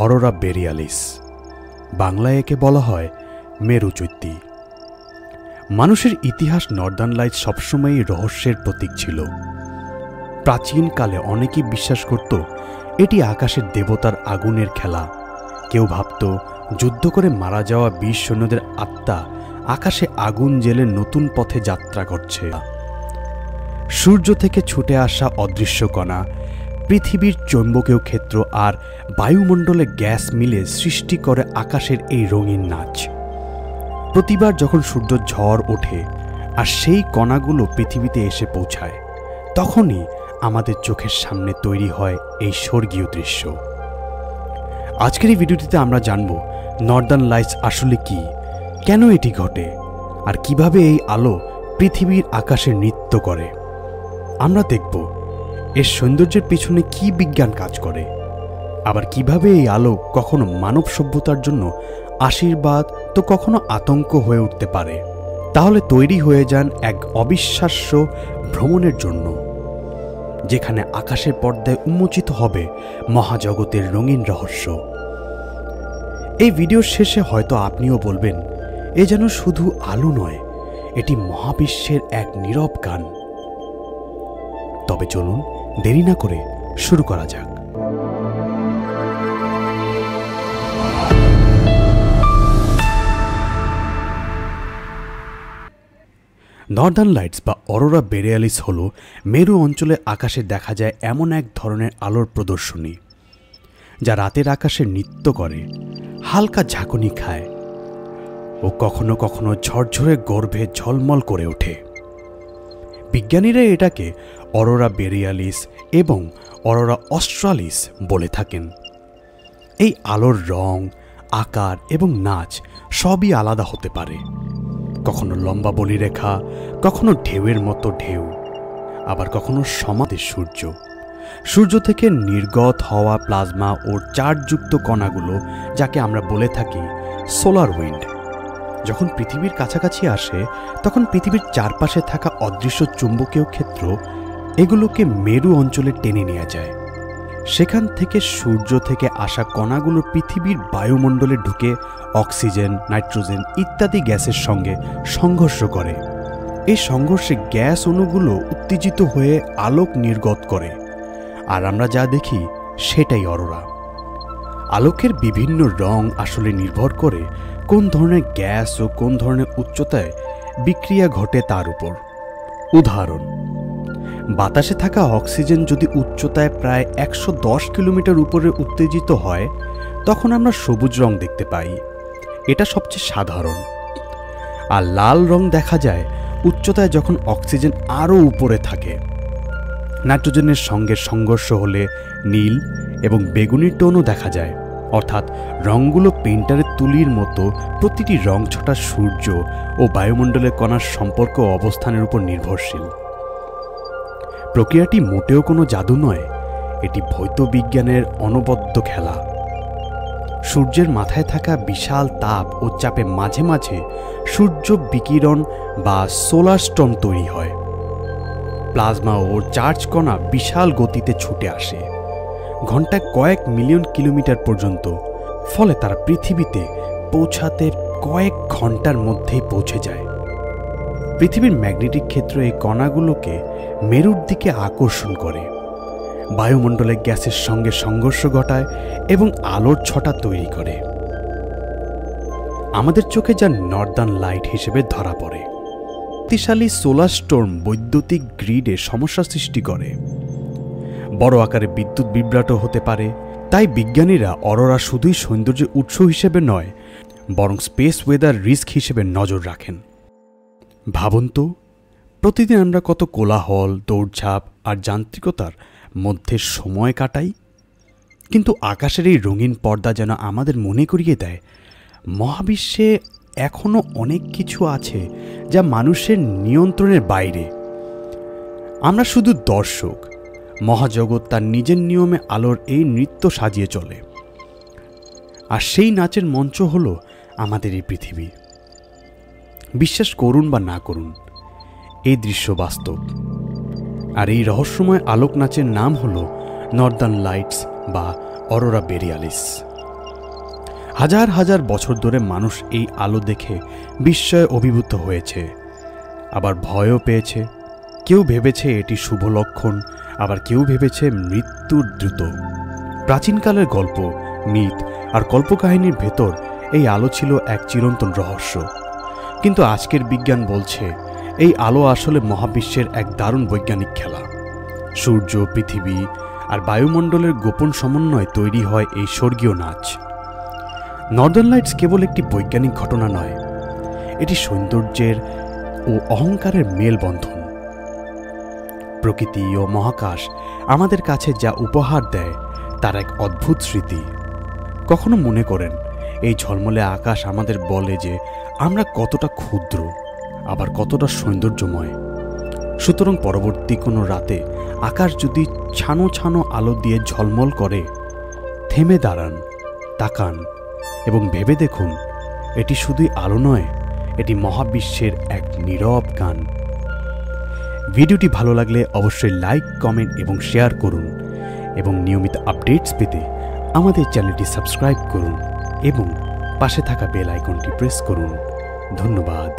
Arora Borealis, বাংলায় একে বলা হয় মেরুজ্যোতি। মানুষের ইতিহাস নর্দার্ন লাইটস সবসময়ই রহস্যের প্রতীক ছিল। প্রাচীনকালে অনেকেই বিশ্বাস করত এটি আকাশের দেবতার আগুনের খেলা। কেউ ভাবত যুদ্ধ করে মারা যাওয়া বীর সৈন্যদের আত্মা আকাশে আগুন জ্বেলে নতুন পথে যাত্রা করছে। সূর্য থেকে ছুটে আসা অদৃশ্য কণা, পৃথিবীর চৌম্বকীয় ক্ষেত্র আর বায়ুমণ্ডলে গ্যাস মিলে সৃষ্টি করে আকাশের এই রঙিন নাচ। প্রতিবার যখন সূর্য ঝড় ওঠে আর সেই কণাগুলো পৃথিবীতে এসে পৌঁছায়, তখনই আমাদের চোখের সামনে তৈরি হয় এই স্বর্গীয় দৃশ্য। আজকের এই ভিডিওটিতে আমরা জানব নর্দার্ন লাইটস আসলে কি, কেন এটি ঘটে, আর কিভাবে এই আলো পৃথিবীর আকাশে নৃত্য করে। আমরা দেখব এর সৌন্দর্যের পিছনে কি বিজ্ঞান কাজ করে, আবার কিভাবে এই আলো কখনো মানব সভ্যতার জন্য আশীর্বাদ তো কখনো আতঙ্ক হয়ে উঠতে পারে। তাহলে তৈরি হয়ে যান এক অবিশ্বাস্য ভ্রমণের জন্য, যেখানে আকাশের পর্দায় উন্মোচিত হবে মহাজগতের রঙিন রহস্য। এই ভিডিওর শেষে হয়তো আপনিও বলবেন, এ যেন শুধু আলো নয়, এটি মহাবিশ্বের এক নীরব গান। তবে চলুন দেরি না করে শুরু করা যাক। নর্দার্ন লাইটস বা অরোরা বোরিয়ালিস হল মেরু অঞ্চলে আকাশে দেখা যায় এমন এক ধরনের আলোর প্রদর্শনী, যা রাতের আকাশে নৃত্য করে, হালকা ঝাঁকুনি খায় ও কখনো কখনো ঝরঝরে গর্ভে ঝলমল করে ওঠে। বিজ্ঞানীরা এটাকে অরোরা বোরিয়ালিস এবং অরোরা অস্ট্রালিস বলে থাকেন। এই আলোর রং, আকার এবং নাচ সবই আলাদা হতে পারে। কখনো লম্বা বলিরেখা, কখনো ঢেউয়ের মতো ঢেউ, আবার কখনো সমাধি সূর্য থেকে নির্গত হওয়া প্লাজমা ও চার্জযুক্ত কণাগুলো, যাকে আমরা বলে থাকি সোলার উইন্ড, যখন পৃথিবীর কাছাকাছি আসে তখন পৃথিবীর চারপাশে থাকা অদৃশ্য চুম্বকীয় ক্ষেত্র এগুলোকে মেরু অঞ্চলে টেনে নিয়ে যায়। সেখান থেকে সূর্য থেকে আসা কণাগুলো পৃথিবীর বায়ুমণ্ডলে ঢুকে অক্সিজেন, নাইট্রোজেন ইত্যাদি গ্যাসের সঙ্গে সংঘর্ষ করে। এই সংঘর্ষে গ্যাস অণুগুলো উত্তেজিত হয়ে আলোক নির্গত করে, আর আমরা যা দেখি সেটাই অরোরা। আলোকের বিভিন্ন রং আসলে নির্ভর করে কোন ধরনের গ্যাস ও কোন ধরনের উচ্চতায় বিক্রিয়া ঘটে তার উপর। উদাহরণ, বাতাসে থাকা অক্সিজেন যদি উচ্চতায় প্রায় 110 কিলোমিটার উপরে উত্তেজিত হয়, তখন আমরা সবুজ রং দেখতে পাই। এটা সবচেয়ে সাধারণ। আর লাল রং দেখা যায় উচ্চতায় যখন অক্সিজেন আরও উপরে থাকে। নাইট্রোজেনের সঙ্গে সংঘর্ষ হলে নীল এবং বেগুনি টোনও দেখা যায়, অর্থাৎ রঙগুলো পেইন্টারের তুলির মতো প্রতিটি রং ছটা সূর্য ও বায়ুমণ্ডলের কণার সম্পর্ক ও অবস্থানের উপর নির্ভরশীল। প্রক্রিয়াটি মোটেও কোনো জাদু নয়, এটি ভৌত বিজ্ঞানের অনবদ্য খেলা। সূর্যের মাথায় থাকা বিশাল তাপ ও চাপে মাঝে মাঝে সূর্য বিকিরণ বা সোলার স্টর্ম তৈরি হয়। প্লাজমা ও চার্জ কণা বিশাল গতিতে ছুটে আসে, ঘন্টায় কয়েক মিলিয়ন কিলোমিটার পর্যন্ত। ফলে তারা পৃথিবীতে পৌঁছাতে কয়েক ঘন্টার মধ্যেই পৌঁছে যায়। পৃথিবীর ম্যাগনেটিক ক্ষেত্র এই কণাগুলোকে মেরুর দিকে আকর্ষণ করে, বায়ুমণ্ডলে গ্যাসের সঙ্গে সংঘর্ষ ঘটায় এবং আলোর ছটা তৈরি করে। আমাদের চোখে যা নর্দার্ন লাইট হিসেবে ধরা পড়ে। শক্তিশালী সোলার স্টর্ম বৈদ্যুতিক গ্রিডে সমস্যা সৃষ্টি করে, বড় আকারে বিদ্যুৎ বিভ্রাট হতে পারে। তাই বিজ্ঞানীরা অরোরা শুধুই সৌন্দর্যের উৎস হিসেবে নয়, বরং স্পেস ওয়েদার রিস্ক হিসেবে নজর রাখেন। ভাবুন তো, প্রতিদিন আমরা কত কোলাহল, দৌড়ঝাঁপ আর যান্ত্রিকতার মধ্যে সময় কাটাই, কিন্তু আকাশের এই রঙিন পর্দা যেন আমাদের মনে করিয়ে দেয় মহাবিশ্বে এখনও অনেক কিছু আছে যা মানুষের নিয়ন্ত্রণের বাইরে। আমরা শুধু দর্শক, মহাজগৎ তার নিজের নিয়মে আলোর এই নৃত্য সাজিয়ে চলে, আর সেই নাচের মঞ্চ হলো আমাদের এই পৃথিবী। বিশ্বাস করুন বা না করুন, এই দৃশ্য বাস্তব। আর এই রহস্যময় আলোক নাচের নাম হলো নর্দার্ন লাইটস বা অরোরা বোরিয়ালিস। হাজার হাজার বছর ধরে মানুষ এই আলো দেখে বিস্ময়ে অভিভূত হয়েছে, আবার ভয়ও পেয়েছে। কেউ ভেবেছে এটি শুভ লক্ষণ, আবার কেউ ভেবেছে মৃত্যুর দ্রুত। প্রাচীনকালের গল্প, মিথ আর কল্পকাহিনীর ভেতর এই আলো ছিল এক চিরন্তন রহস্য। কিন্তু আজকের বিজ্ঞান বলছে এই আলো আসলে মহাবিশ্বের এক দারুণ বৈজ্ঞানিক খেলা। সূর্য, পৃথিবী আর বায়ুমণ্ডলের গোপন সমন্বয়ে তৈরি হয় এই স্বর্গীয় নাচ। নর্দার্ন লাইটস কেবল একটি বৈজ্ঞানিক ঘটনা নয়, এটি সৌন্দর্যের ও অহংকারের মেলবন্ধন। প্রকৃতি ও মহাকাশ আমাদের কাছে যা উপহার দেয় তার এক অদ্ভুত স্মৃতি। কখনো মনে করেন এই ঝলমলে আকাশ আমাদের বলে যে আমরা কতটা ক্ষুদ্র, আবার কতটা সৌন্দর্যময়। সুতরাং পরবর্তী কোনো রাতে আকাশ যদি ছানো ছানো আলো দিয়ে ঝলমল করে, থেমে দাঁড়ান, তাকান এবং ভেবে দেখুন এটি শুধুই আলো নয়, এটি মহাবিশ্বের এক নীরব গান। ভিডিওটি ভালো লাগলে অবশ্যই লাইক, কমেন্ট এবং শেয়ার করুন এবং নিয়মিত আপডেটস পেতে আমাদের চ্যানেলটি সাবস্ক্রাইব করুন এবং পাশে থাকা বেল আইকনটি প্রেস করুন। ধন্যবাদ।